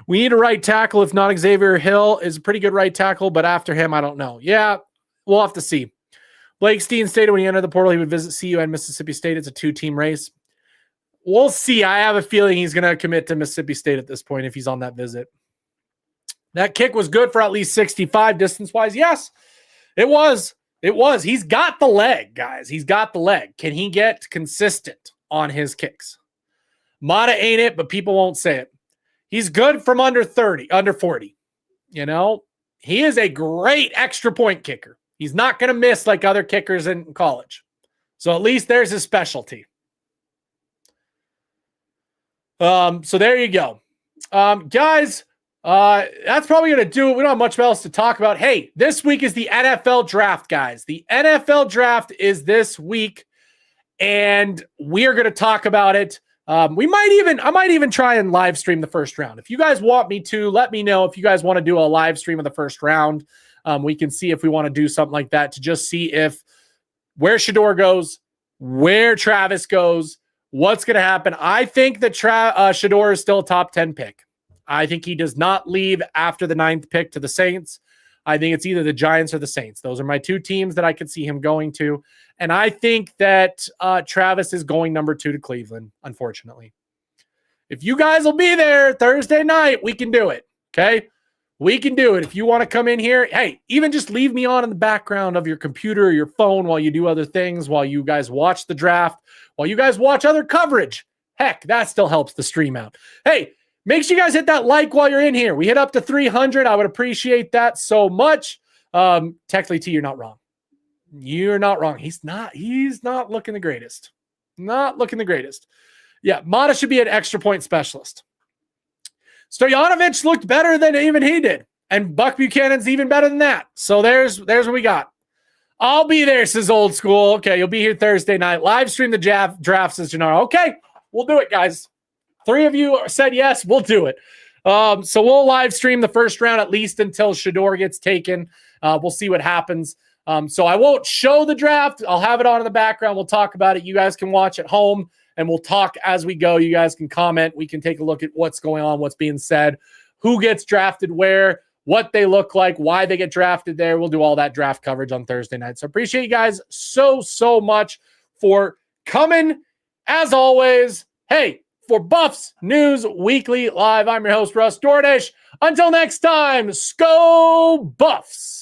We need a right tackle. If not, Xavier Hill is a pretty good right tackle, but after him, I don't know. Yeah, we'll have to see. Blake Steen stated when he entered the portal, he would visit CU and Mississippi State. It's a 2-team race. We'll see. I have a feeling he's going to commit to Mississippi State at this point if he's on that visit. That kick was good for at least 65 distance-wise. Yes, it was. It was. He's got the leg, guys. He's got the leg. Can he get consistent on his kicks? Mata ain't it, but people won't say it. He's good from under 30, under 40. You know, he is a great extra point kicker. He's not going to miss like other kickers in college. So at least there's his specialty. So there you go. Guys, that's probably going to do it. We don't have much else to talk about. Hey, this week is the NFL draft, guys. The NFL draft is this week, and we are going to talk about it. I might even try and live stream the first round. If you guys want me to, let me know if you guys want to do a live stream of the first round. We can see if we want to do something like that to just see if where Shedeur goes, where Travis goes, what's going to happen. I think that Shedeur is still a top 10 pick. I think he does not leave after the 9th pick to the Saints. I think it's either the Giants or the Saints. Those are my two teams that I could see him going to. And I think that Travis is going number 2 to Cleveland, unfortunately. If you guys will be there Thursday night, we can do it, okay? We can do it. If you want to come in here, hey, even just leave me on in the background of your computer or your phone while you do other things, while you guys watch the draft, while you guys watch other coverage. Heck, that still helps the stream out. Hey, make sure you guys hit that like while you're in here. We hit up to 300. I would appreciate that so much. Technically, T, you're not wrong. You're not wrong. He's not looking the greatest. Not looking the greatest. Yeah, Mata should be an extra point specialist. Stojanovic looked better than even he did. And Buck Buchanan's even better than that. So there's what we got. I'll be there, says Old School. Okay, you'll be here Thursday night. Live stream the draft, says Gennaro. Okay, we'll do it, guys. 3 of you said yes, we'll do it. So we'll live stream the first round at least until Shedeur gets taken. We'll see what happens. So I won't show the draft. I'll have it on in the background. We'll talk about it. You guys can watch at home, and we'll talk as we go. You guys can comment. We can take a look at what's going on, what's being said, who gets drafted where, what they look like, why they get drafted there. We'll do all that draft coverage on Thursday night. So appreciate you guys so much for coming. As always, hey, for Buffs News Weekly Live, I'm your host, Russ Dordish. Until next time, Sko Buffs.